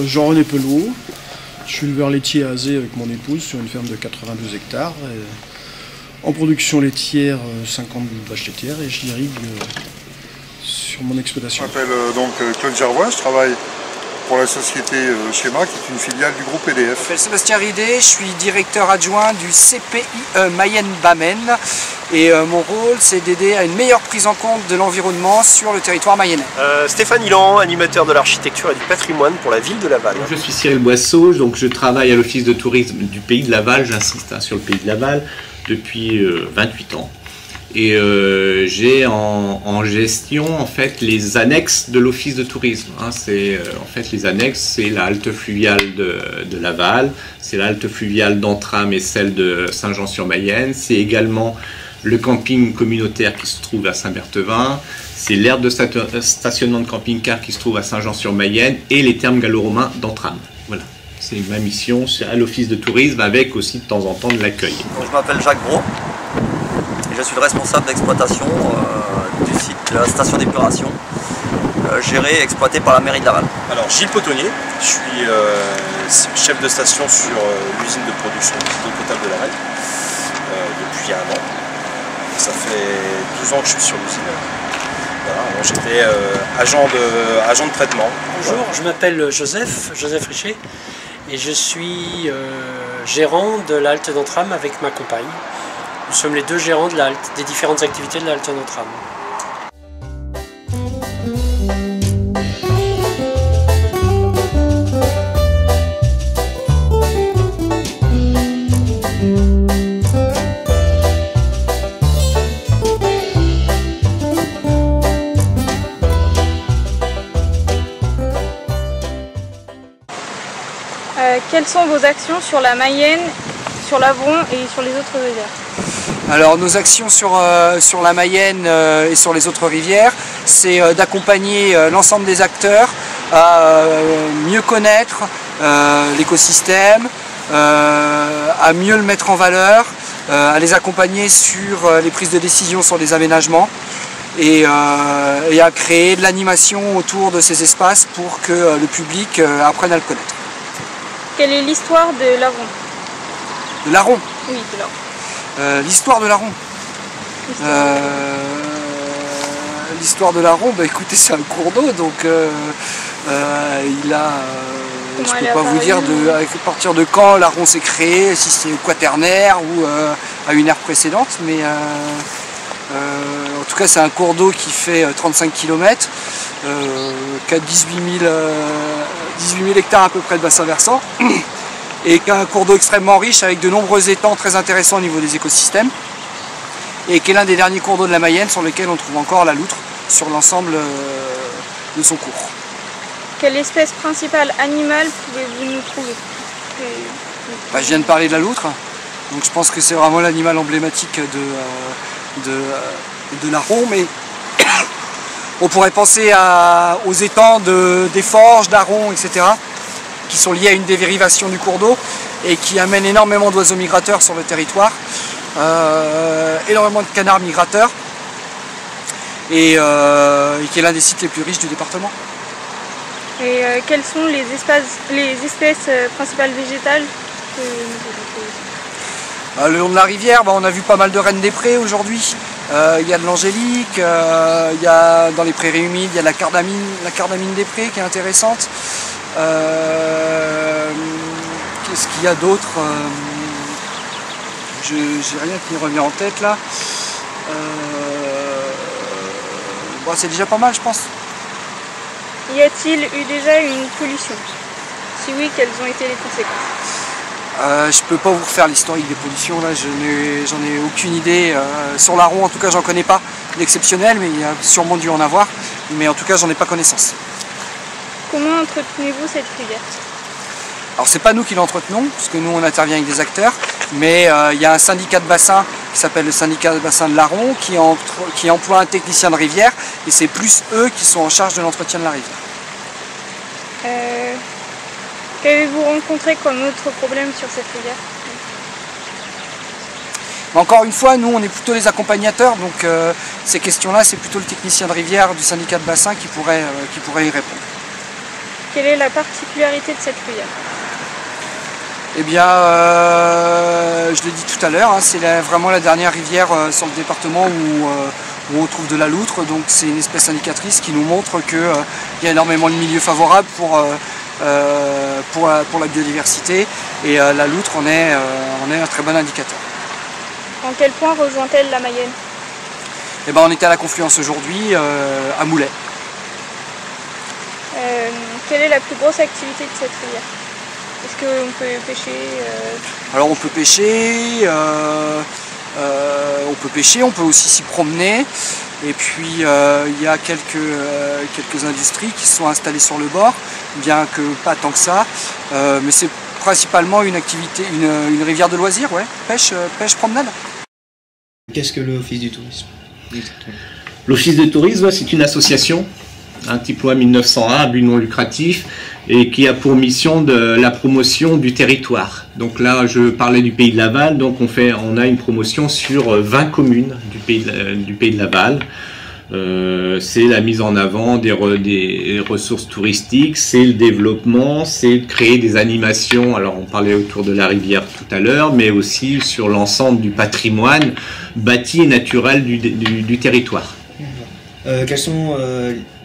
Jean-René Pelot. Je suis éleveur laitier à Azé avec mon épouse sur une ferme de 82 hectares. En production laitière, 50 vaches laitières et j'irrigue sur mon exploitation. Je m'appelle donc Claude Gervois, je travaille pour la société Schéma qui est une filiale du groupe EDF. Je m'appelle Sébastien Ridé, je suis directeur adjoint du CPIE Mayenne-Bamène et mon rôle c'est d'aider à une meilleure prise en compte de l'environnement sur le territoire mayennais. Stéphane Ilan, animateur de l'architecture et du patrimoine pour la ville de Laval. Je suis Cyril Boisseau, donc je travaille à l'office de tourisme du Pays de Laval, j'insiste sur le Pays de Laval, depuis 28 ans. Et j'ai en gestion en fait les annexes de l'office de tourisme. En fait les annexes, c'est la halte fluviale de Laval, c'est la halte fluviale d'Entram et celle de Saint-Jean-sur-Mayenne, c'est également le camping communautaire qui se trouve à Saint-Berthevin, c'est l'aire de stationnement de camping-car qui se trouve à Saint-Jean-sur-Mayenne et les thermes gallo-romains d'Entram. Voilà, c'est ma mission à l'office de tourisme avec aussi de temps en temps de l'accueil. Je m'appelle Jacques Brault. Je suis le responsable d'exploitation du site de la station d'épuration, gérée et exploitée par la mairie de Laval. Alors Gilles Potonnier, je suis chef de station sur l'usine de production d'eau potable de Laval depuis 1 an. Ça fait 12 ans que je suis sur l'usine. Voilà, j'étais agent de traitement. Bonjour, je m'appelle Joseph Richer et je suis gérant de la halte d'Entram avec ma compagne. Nous sommes les deux gérants de la halte, des différentes activités de la halte d'Entram. Quelles sont vos actions sur la Mayenne, sur l'Avron et sur les autres rivières? Alors nos actions sur la Mayenne et sur les autres rivières, c'est d'accompagner l'ensemble des acteurs à mieux connaître l'écosystème, à mieux le mettre en valeur, à les accompagner sur les prises de décision sur les aménagements et à créer de l'animation autour de ces espaces pour que le public apprenne à le connaître. Quelle est l'histoire de l'Avron? De l'Aron? Oui, de l'Aron. L'histoire de l'Aron. L'histoire de l'Aron, bah écoutez, c'est un cours d'eau, donc il a. Je ne peux pas vous dire à partir de quand l'Aron s'est créé, si c'est quaternaire ou à une ère précédente, mais en tout cas c'est un cours d'eau qui fait 35 km, qui a 18 000 hectares à peu près de bassin versant. Et qui est un cours d'eau extrêmement riche avec de nombreux étangs très intéressants au niveau des écosystèmes et qui est l'un des derniers cours d'eau de la Mayenne sur lequel on trouve encore la loutre sur l'ensemble de son cours. Quelle espèce principale animale pouvez-vous nous trouver? Je viens de parler de la loutre, donc je pense que c'est vraiment l'animal emblématique de l'Aron, mais on pourrait penser aux étangs des forges, d'Aron, etc. qui sont liés à une dérivation du cours d'eau et qui amènent énormément d'oiseaux migrateurs sur le territoire, énormément de canards migrateurs et qui est l'un des sites les plus riches du département. Et quelles sont les espèces principales végétales que le long de la rivière, on a vu pas mal de rennes des prés aujourd'hui. Il y a de l'angélique, il y a dans les prairies humides, il y a la cardamine des prés qui est intéressante. Qu'est-ce qu'il y a d'autre? J'ai rien qui me revient en tête là. C'est déjà pas mal, je pense. Y a-t-il eu déjà une pollution? Si oui, quelles ont été les conséquences? Je peux pas vous refaire l'historique des pollutions, là, j'en ai aucune idée. Sur l'Aron, en tout cas, j'en connais pas d'exceptionnel, mais il y a sûrement dû en avoir. Mais en tout cas, j'en ai pas connaissance. Comment entretenez-vous cette rivière? Alors c'est pas nous qui l'entretenons, parce que nous on intervient avec des acteurs, mais il y a un syndicat de bassin qui s'appelle le syndicat de bassin de l'Aron qui emploie un technicien de rivière et c'est plus eux qui sont en charge de l'entretien de la rivière. Qu'avez-vous rencontré comme autre problème sur cette rivière? Encore une fois, nous on est plutôt les accompagnateurs, donc ces questions-là c'est plutôt le technicien de rivière du syndicat de bassin qui pourrait y répondre. Quelle est la particularité de cette rivière? Eh bien, je l'ai dit tout à l'heure, hein, c'est vraiment la dernière rivière sur le département où on trouve de la loutre. Donc c'est une espèce indicatrice qui nous montre qu'il y a énormément de milieux favorables pour la biodiversité. Et la loutre en est un très bon indicateur. En quel point rejoint-elle la Mayenne? Eh ben, on était à la confluence aujourd'hui, à Moulay. Quelle est la plus grosse activité de cette rivière? Est-ce qu'on peut pêcher Alors on peut pêcher, on peut aussi s'y promener. Et puis il y a quelques industries qui sont installées sur le bord, bien que pas tant que ça. Mais c'est principalement une activité, une rivière de loisirs, ouais. Pêche, promenade. Qu'est-ce que l'Office du tourisme? L'Office de tourisme, c'est une association, un type loi 1901, à but non lucratif, et qui a pour mission de la promotion du territoire. Donc là, je parlais du Pays de Laval, donc on a une promotion sur 20 communes du Pays de Laval. C'est la mise en avant des ressources touristiques, c'est le développement, c'est de créer des animations. Alors on parlait autour de la rivière tout à l'heure, mais aussi sur l'ensemble du patrimoine bâti et naturel du territoire.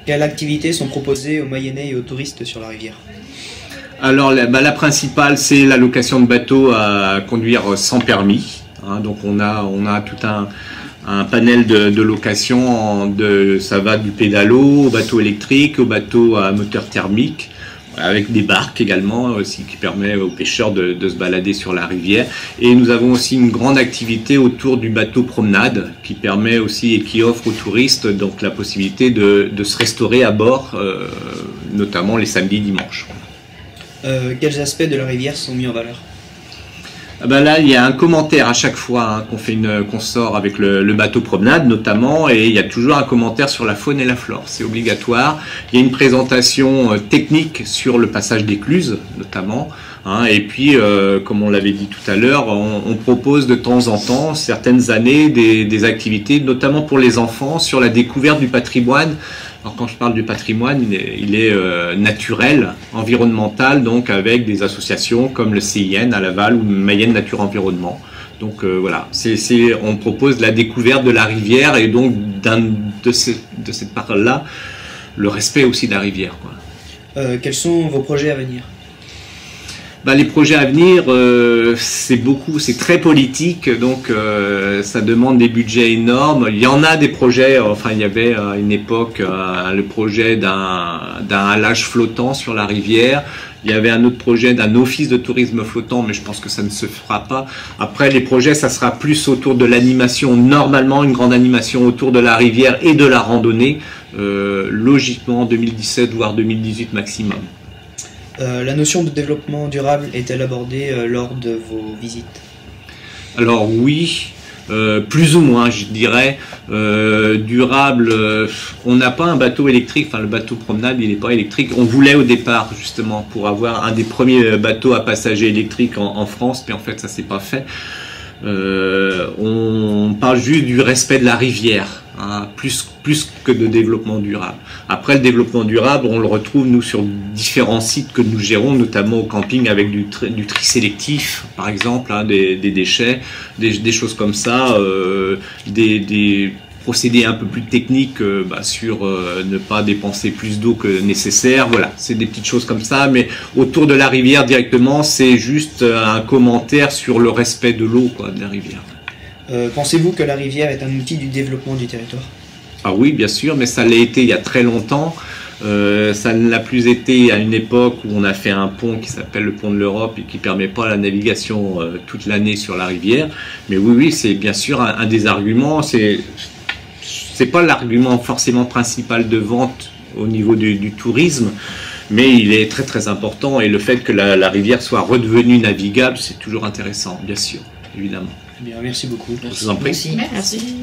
Quelles activités sont proposées aux Mayennais et aux touristes sur la rivière? Alors la principale, c'est la location de bateaux à conduire sans permis. Hein, donc on a tout un panel de location, ça va du pédalo au bateau électrique, au bateau à moteur thermique, avec des barques également aussi qui permet aux pêcheurs de se balader sur la rivière. Et nous avons aussi une grande activité autour du bateau promenade qui permet aussi et qui offre aux touristes donc la possibilité de se restaurer à bord, notamment les samedis et dimanches. Quels aspects de la rivière sont mis en valeur? Ben là, il y a un commentaire à chaque fois hein, qu'on sort avec le bateau promenade notamment, et il y a toujours un commentaire sur la faune et la flore, c'est obligatoire. Il y a une présentation technique sur le passage d'écluses notamment, hein, et puis comme on l'avait dit tout à l'heure, on propose de temps en temps, certaines années, des activités notamment pour les enfants sur la découverte du patrimoine. Alors quand je parle du patrimoine, il est naturel, environnemental, donc avec des associations comme le CIN à Laval ou Mayenne Nature Environnement. Donc voilà, on propose la découverte de la rivière et donc de cette part-là, le respect aussi de la rivière, quoi. Quels sont vos projets à venir? Les projets à venir, c'est très politique, donc ça demande des budgets énormes. Il y en a des projets, enfin il y avait à une époque le projet d'un halage flottant sur la rivière. Il y avait un autre projet d'un office de tourisme flottant, mais je pense que ça ne se fera pas. Après, les projets, ça sera plus autour de l'animation, normalement une grande animation autour de la rivière et de la randonnée, logiquement en 2017 voire 2018 maximum. La notion de développement durable est-elle abordée lors de vos visites? Alors oui, plus ou moins je dirais. Durable, on n'a pas un bateau électrique, enfin le bateau promenade il n'est pas électrique. On voulait au départ justement pour avoir un des premiers bateaux à passagers électriques en France, mais en fait ça s'est pas fait. On parle juste du respect de la rivière, hein, plus que de développement durable. Après le développement durable, on le retrouve nous sur différents sites que nous gérons, notamment au camping avec du tri sélectif, par exemple, hein, des déchets, des choses comme ça, des procédés un peu plus techniques sur ne pas dépenser plus d'eau que nécessaire. Voilà, c'est des petites choses comme ça, mais autour de la rivière directement, c'est juste un commentaire sur le respect de l'eau, de la rivière. Pensez-vous que la rivière est un outil du développement du territoire? Ah oui, bien sûr, mais ça l'a été il y a très longtemps. Ça ne l'a plus été à une époque où on a fait un pont qui s'appelle le pont de l'Europe et qui ne permet pas la navigation toute l'année sur la rivière. Mais oui, c'est bien sûr un des arguments. C'est pas l'argument forcément principal de vente au niveau du tourisme, mais il est très très important, et le fait que la rivière soit redevenue navigable, c'est toujours intéressant, bien sûr, évidemment. Bien, merci beaucoup. Je vous en prie. Merci.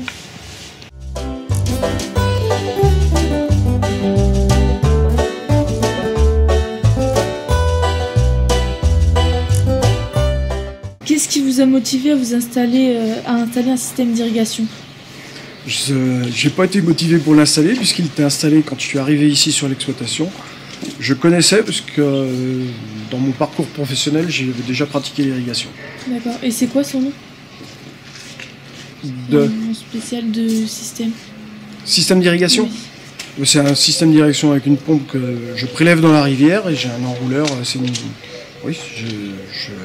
Qu'est-ce qui vous a motivé à vous installer un système d'irrigation? Je n'ai pas été motivé pour l'installer puisqu'il était installé quand je suis arrivé ici sur l'exploitation. Je connaissais parce que dans mon parcours professionnel, j'ai déjà pratiqué l'irrigation. D'accord. Et c'est quoi son nom? Un nom spécial de système. Système d'irrigation? Oui. C'est un système d'irrigation avec une pompe que je prélève dans la rivière et j'ai un enrouleur. Oui,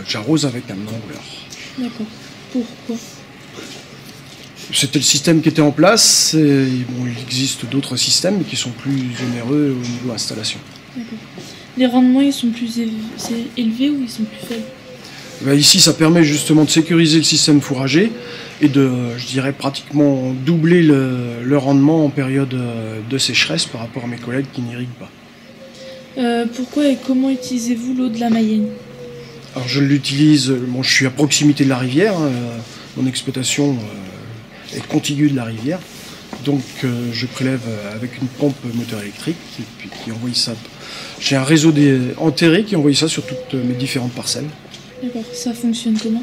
j'arrose avec un enrouleur. D'accord. Pourquoi? C'était le système qui était en place. Et, bon, il existe d'autres systèmes qui sont plus onéreux au niveau installation. D'accord. Les rendements, ils sont plus élevés ou ils sont plus faibles? Ben ici, ça permet justement de sécuriser le système fourrager et de, je dirais, pratiquement doubler le rendement en période de sécheresse par rapport à mes collègues qui n'irriguent pas. Pourquoi et comment utilisez-vous l'eau de la Mayenne? Alors je l'utilise, bon, je suis à proximité de la rivière, hein, mon exploitation est contiguë de la rivière, donc je prélève avec une pompe moteur électrique et puis qui envoie ça. J'ai un réseau enterré qui envoie ça sur toutes mes différentes parcelles. D'accord, ça fonctionne comment?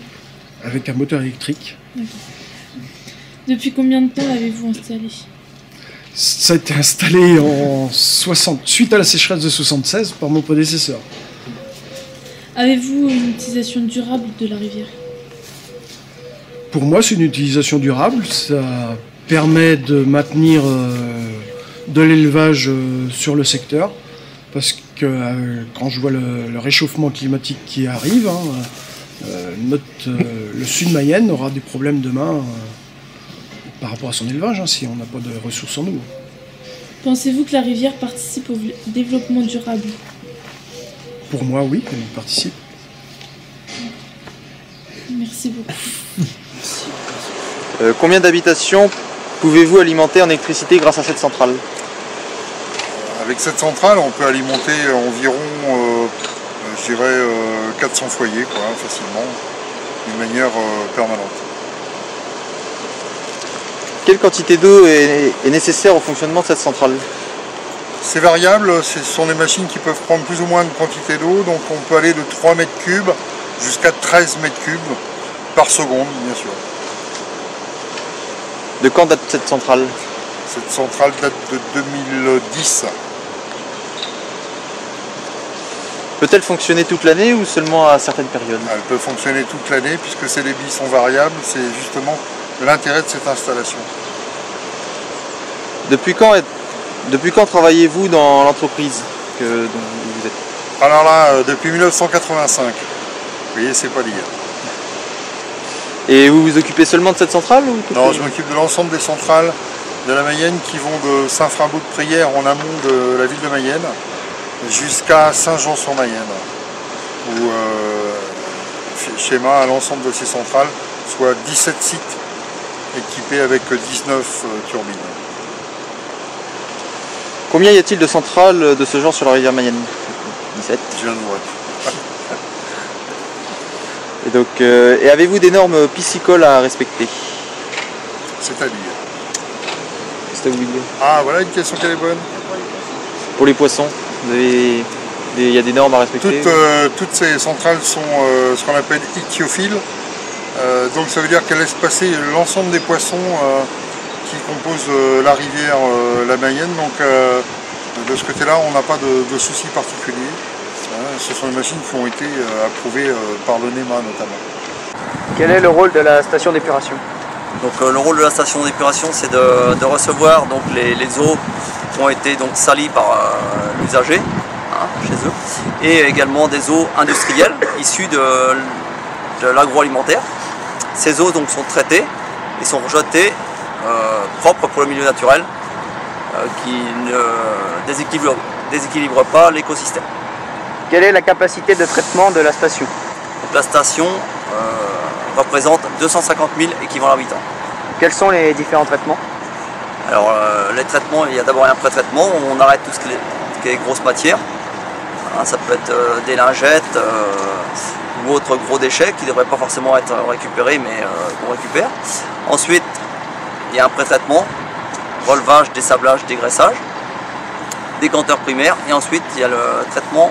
Avec un moteur électrique. D'accord. Depuis combien de temps l'avez-vous installé? Ça a été installé suite à la sécheresse de 76 par mon prédécesseur. Avez-vous une utilisation durable de la rivière? Pour moi, c'est une utilisation durable. Ça permet de maintenir de l'élevage sur le secteur. Parce que quand je vois le réchauffement climatique qui arrive, le sud Mayenne aura des problèmes demain par rapport à son élevage, si on n'a pas de ressources en eau. Pensez-vous que la rivière participe au développement durable? Pour moi, oui, elle y participe. Merci beaucoup. Combien d'habitations pouvez-vous alimenter en électricité grâce à cette centrale? Avec cette centrale, on peut alimenter environ, je dirais, 400 foyers, facilement, d'une manière permanente. Quelle quantité d'eau est nécessaire au fonctionnement de cette centrale? C'est variable, ce sont des machines qui peuvent prendre plus ou moins de quantité d'eau, donc on peut aller de 3 mètres cubes jusqu'à 13 mètres cubes par seconde, bien sûr. De quand date cette centrale? Cette centrale date de 2010. Peut-elle fonctionner toute l'année ou seulement à certaines périodes? Elle peut fonctionner toute l'année puisque ces débits sont variables, c'est justement l'intérêt de cette installation. Depuis quand travaillez-vous dans l'entreprise dont vous êtes? Alors là, depuis 1985. Vous voyez, c'est pas d'hier. Et vous vous occupez seulement de cette centrale ou Non, je m'occupe de l'ensemble des centrales de la Mayenne qui vont de Saint-Frimbault-de-Prière en amont de la ville de Mayenne jusqu'à Saint-Jean-sur-Mayenne, où schéma à l'ensemble de ces centrales, soit 17 sites équipés avec 19 turbines. Combien y a-t-il de centrales de ce genre sur la rivière Mayenne? 17. Je viens de voir. Et donc, et avez-vous des normes piscicoles à respecter? C'est-à-dire? Qu'est-ce que vous voulez dire? Ah, voilà une question qui est bonne. Pour les poissons, il y a des normes à respecter? Toutes ces centrales sont ce qu'on appelle ichthyophiles. Donc ça veut dire qu'elles laissent passer l'ensemble des poissons qui composent la rivière, la Mayenne. Donc de ce côté-là, on n'a pas de soucis particuliers. Ce sont des machines qui ont été approuvées par le NEMA notamment. Quel est le rôle de la station d'épuration? Donc le rôle de la station d'épuration, c'est de recevoir donc, les eaux qui ont été donc, salies par l'usager chez eux, et également des eaux industrielles issues de l'agroalimentaire. Ces eaux donc, sont traitées et sont rejetées propres pour le milieu naturel qui ne déséquilibre pas l'écosystème. Quelle est la capacité de traitement de la station? Donc, la station représente 250 000 équivalents habitants. Quels sont les différents traitements? Alors les traitements, il y a d'abord un pré-traitement où on arrête tout ce qui est grosse matière. Ça peut être des lingettes ou autres gros déchets qui ne devraient pas forcément être récupérés mais qu'on récupère. Ensuite, il y a un pré-traitement, relevage, dessablage, dégraissage, décanteur primaire, et ensuite il y a le traitement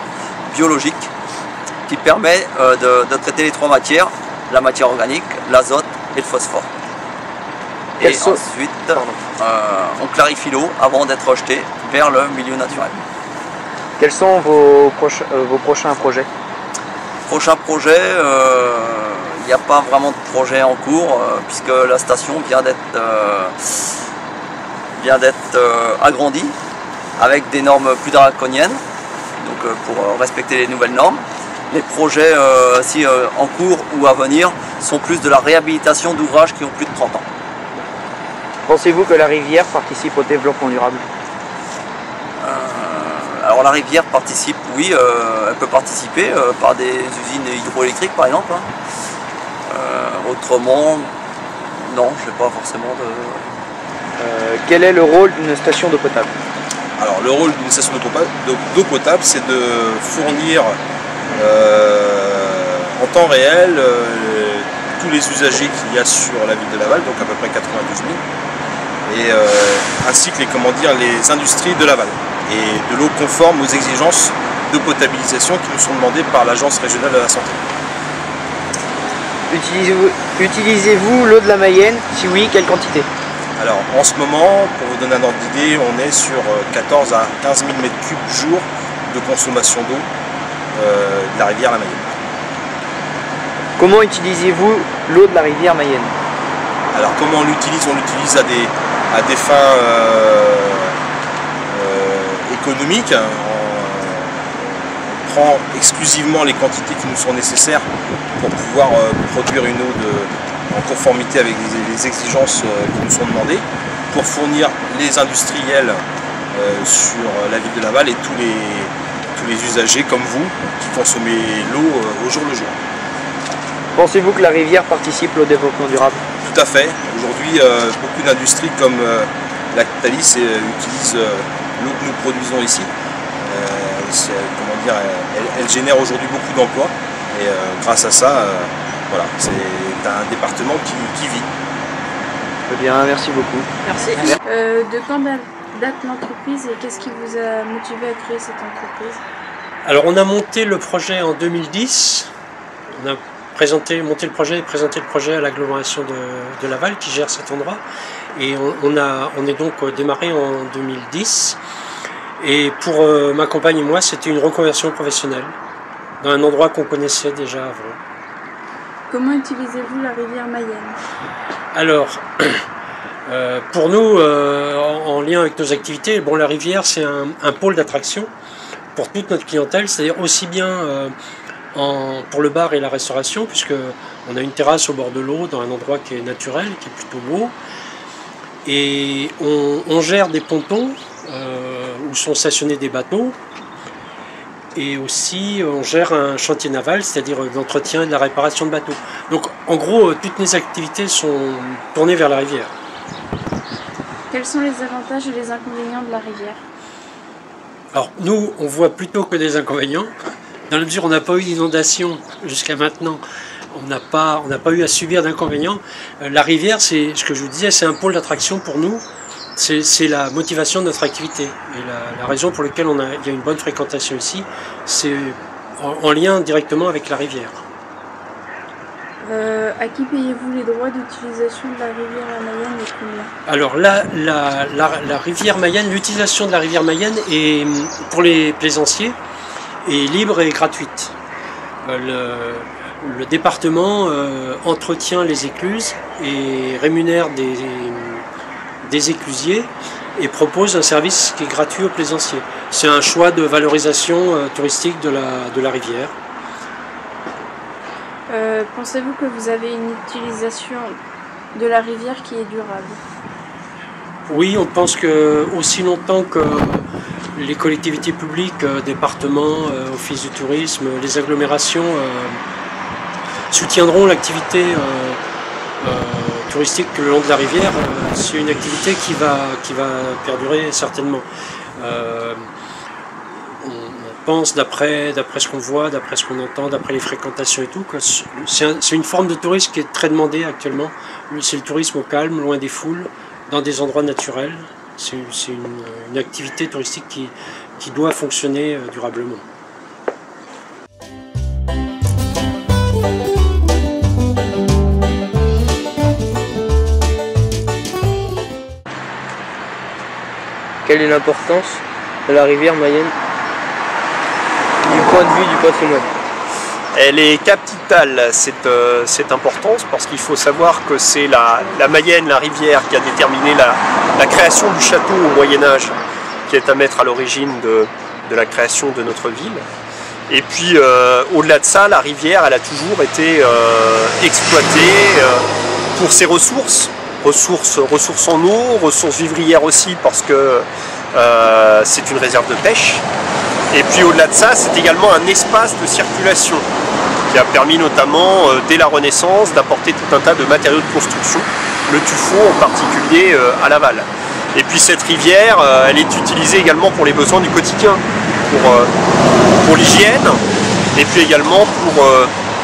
biologique qui permet de traiter les trois matières, la matière organique, l'azote et le phosphore. Et ensuite, on clarifie l'eau avant d'être rejeté vers le milieu naturel. Quels sont vos prochains projets? Prochain projet, il n'y a pas vraiment de projet en cours puisque la station vient d'être agrandie avec des normes plus draconiennes, donc pour respecter les nouvelles normes. Les projets en cours ou à venir sont plus de la réhabilitation d'ouvrages qui ont plus de 30 ans. Pensez-vous que la rivière participe au développement durable? Alors la rivière participe, oui, elle peut participer par des usines hydroélectriques par exemple. Autrement, non, je n'ai pas forcément de... Quel est le rôle d'une station d'eau potable? Alors le rôle d'une station d'eau potable, c'est de fournir en temps réel tous les usagers qu'il y a sur la ville de Laval, donc à peu près 92 000, et ainsi que les industries de Laval, et de l'eau conforme aux exigences de potabilisation qui nous sont demandées par l'Agence régionale de la santé. Utilisez-vous l'eau de la Mayenne? Si oui, quelle quantité? Alors en ce moment, pour vous donner un ordre d'idée, on est sur 14 à 15 000 m3 jour de consommation d'eau de la rivière la Mayenne. Comment utilisez-vous l'eau de la rivière Mayenne? Alors comment on l'utilise? On l'utilise à des fins économiques. On prend exclusivement les quantités qui nous sont nécessaires pour pouvoir produire une eau en conformité avec les exigences qui nous sont demandées, pour fournir les industriels sur la ville de Laval et tous les usagers comme vous qui consommez l'eau au jour le jour. Pensez-vous que la rivière participe au développement durable? Tout à fait. Aujourd'hui, beaucoup d'industries comme Lactalis utilisent l'eau que nous produisons ici. Elle génère aujourd'hui beaucoup d'emplois et grâce à ça, voilà, c'est un département qui vit. Très bien, merci beaucoup. Merci. De quand date l'entreprise et qu'est-ce qui vous a motivé à créer cette entreprise? Alors on a monté le projet en 2010. On a monté le projet et présenté le projet à l'agglomération de Laval qui gère cet endroit. Et on est donc démarré en 2010. Et pour ma compagne et moi, c'était une reconversion professionnelle dans un endroit qu'on connaissait déjà avant. Comment utilisez-vous la rivière Mayenne? Alors, pour nous, en lien avec nos activités, bon, la rivière c'est un pôle d'attraction pour toute notre clientèle, c'est-à-dire aussi bien pour le bar et la restauration, puisqu'on a une terrasse au bord de l'eau dans un endroit qui est naturel, qui est plutôt beau. Et on gère des pontons où sont stationnés des bateaux. Et aussi, on gère un chantier naval, c'est-à-dire l'entretien et de la réparation de bateaux. Donc, en gros, toutes mes activités sont tournées vers la rivière. Quels sont les avantages et les inconvénients de la rivière? Alors, nous, on voit plutôt que des inconvénients. Dans la mesure où on n'a pas eu d'inondation jusqu'à maintenant, on n'a pas eu à subir d'inconvénients. La rivière, c'est ce que je vous disais, c'est un pôle d'attraction pour nous. C'est la motivation de notre activité. Et la raison pour laquelle il y a une bonne fréquentation ici, c'est en lien directement avec la rivière. À qui payez-vous les droits d'utilisation de la rivière Mayenne et combien? Alors la rivière Mayenne, l'utilisation de la rivière Mayenne est, pour les plaisanciers, est libre et gratuite. Le département entretient les écluses et rémunère des éclusiers et propose un service qui est gratuit aux plaisanciers. C'est un choix de valorisation touristique de la rivière. Pensez-vous que vous avez une utilisation de la rivière qui est durable? Oui, on pense que aussi longtemps que les collectivités publiques, départements, office du tourisme, les agglomérations soutiendront l'activité touristique le long de la rivière, c'est une activité qui va perdurer certainement. On pense, d'après ce qu'on voit, d'après ce qu'on entend, d'après les fréquentations et tout, que c'est une forme de tourisme qui est très demandée actuellement. C'est le tourisme au calme, loin des foules, dans des endroits naturels. C'est une activité touristique qui doit fonctionner durablement. Quelle est l'importance de la rivière Mayenne point de vue du patrimoine? Elle est capitale, cette importance, parce qu'il faut savoir que c'est la Mayenne, la rivière, qui a déterminé la création du château au Moyen-Âge, qui est à mettre à l'origine de la création de notre ville. Et puis au-delà de ça, la rivière, elle a toujours été exploitée pour ses ressources en eau, ressources vivrières aussi, parce que c'est une réserve de pêche. Et puis au-delà de ça, c'est également un espace de circulation qui a permis notamment, dès la Renaissance, d'apporter tout un tas de matériaux de construction, le tuffeau en particulier à Laval. Et puis cette rivière, elle est utilisée également pour les besoins du quotidien, pour l'hygiène, et puis également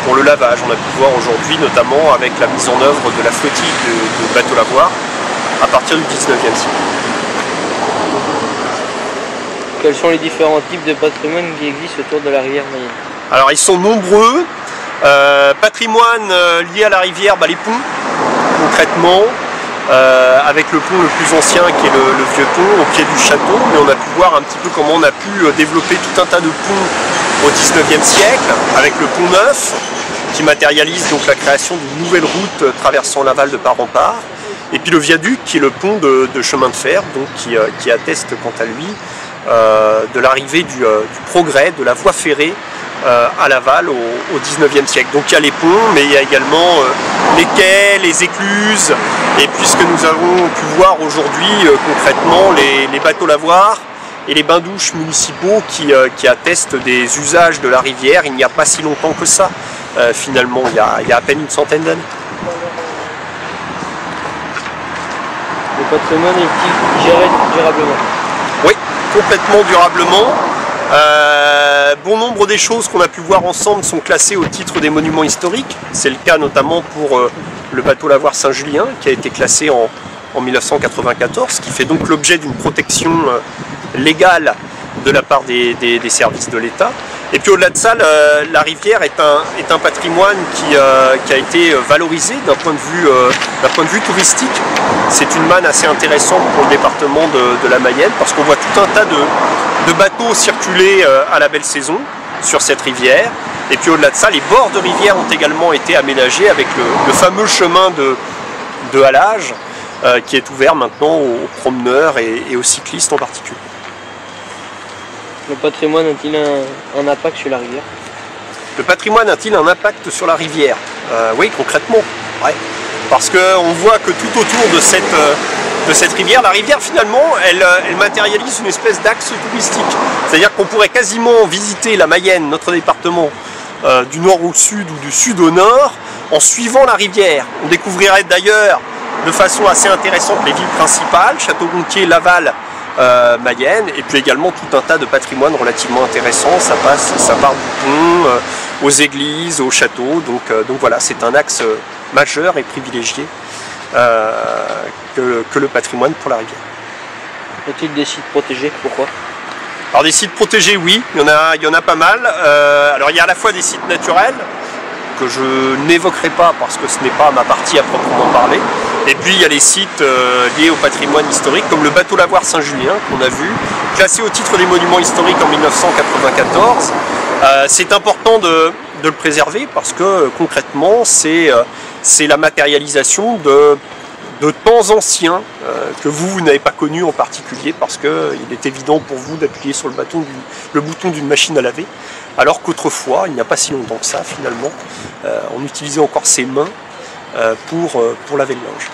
pour le lavage. On a pu voir aujourd'hui, notamment avec la mise en œuvre de la flottille de bateaux lavoirs à partir du 19e siècle. Quels sont les différents types de patrimoine qui existent autour de la rivière Mayenne? Alors ils sont nombreux. Patrimoine lié à la rivière, les ponts, concrètement, avec le pont le plus ancien qui est le vieux pont au pied du château, mais on a pu voir un petit peu comment on a pu développer tout un tas de ponts au 19e siècle, avec le pont neuf, qui matérialise donc la création d'une nouvelle route traversant Laval de part en part, et puis le viaduc qui est le pont de chemin de fer, donc qui atteste quant à lui de l'arrivée du progrès de la voie ferrée à Laval au 19e siècle. Donc il y a les ponts, mais il y a également les quais, les écluses, et puisque nous avons pu voir aujourd'hui concrètement les bateaux lavoirs et les bains-douches municipaux qui attestent des usages de la rivière il n'y a pas si longtemps que ça, finalement, il y a à peine une centaine d'années. Le patrimoine est-il géré durablement? Oui, complètement durablement. Bon nombre des choses qu'on a pu voir ensemble sont classées au titre des monuments historiques. C'est le cas notamment pour le bateau lavoir Saint-Julien qui a été classé en 1994, qui fait donc l'objet d'une protection légale de la part des services de l'État. Et puis au-delà de ça, la rivière est un patrimoine qui a été valorisé d'un point de vue touristique. C'est une manne assez intéressante pour le département de la Mayenne, parce qu'on voit tout un tas de bateaux circuler à la belle saison sur cette rivière. Et puis au-delà de ça, les bords de rivière ont également été aménagés avec le fameux chemin de halage qui est ouvert maintenant aux promeneurs et aux cyclistes en particulier. Le patrimoine a-t-il un impact sur la rivière? Le patrimoine a-t-il un impact sur la rivière? Oui, concrètement. Ouais. Parce qu'on voit que tout autour de cette rivière, la rivière finalement, elle matérialise une espèce d'axe touristique. C'est-à-dire qu'on pourrait quasiment visiter la Mayenne, notre département, du nord au sud ou du sud au nord, en suivant la rivière. On découvrirait d'ailleurs de façon assez intéressante les villes principales, Château-Gontier, Laval, Mayenne, et puis également tout un tas de patrimoine relativement intéressant. Ça part du pont aux églises, aux châteaux, donc voilà, c'est un axe majeur et privilégié que le patrimoine pour la rivière. Y a-t-il des sites protégés? Pourquoi? Alors des sites protégés, oui, il y en a pas mal. Alors il y a à la fois des sites naturels que je n'évoquerai pas parce que ce n'est pas ma partie à proprement parler. Et puis il y a les sites liés au patrimoine historique, comme le bateau lavoir Saint-Julien qu'on a vu, classé au titre des monuments historiques en 1994. C'est important de le préserver parce que concrètement c'est la matérialisation de temps anciens que vous n'avez pas connus en particulier parce qu'il est évident pour vous d'appuyer sur le bouton d'une machine à laver, alors qu'autrefois, il n'y a pas si longtemps que ça finalement, on utilisait encore ses mains pour laver le linge.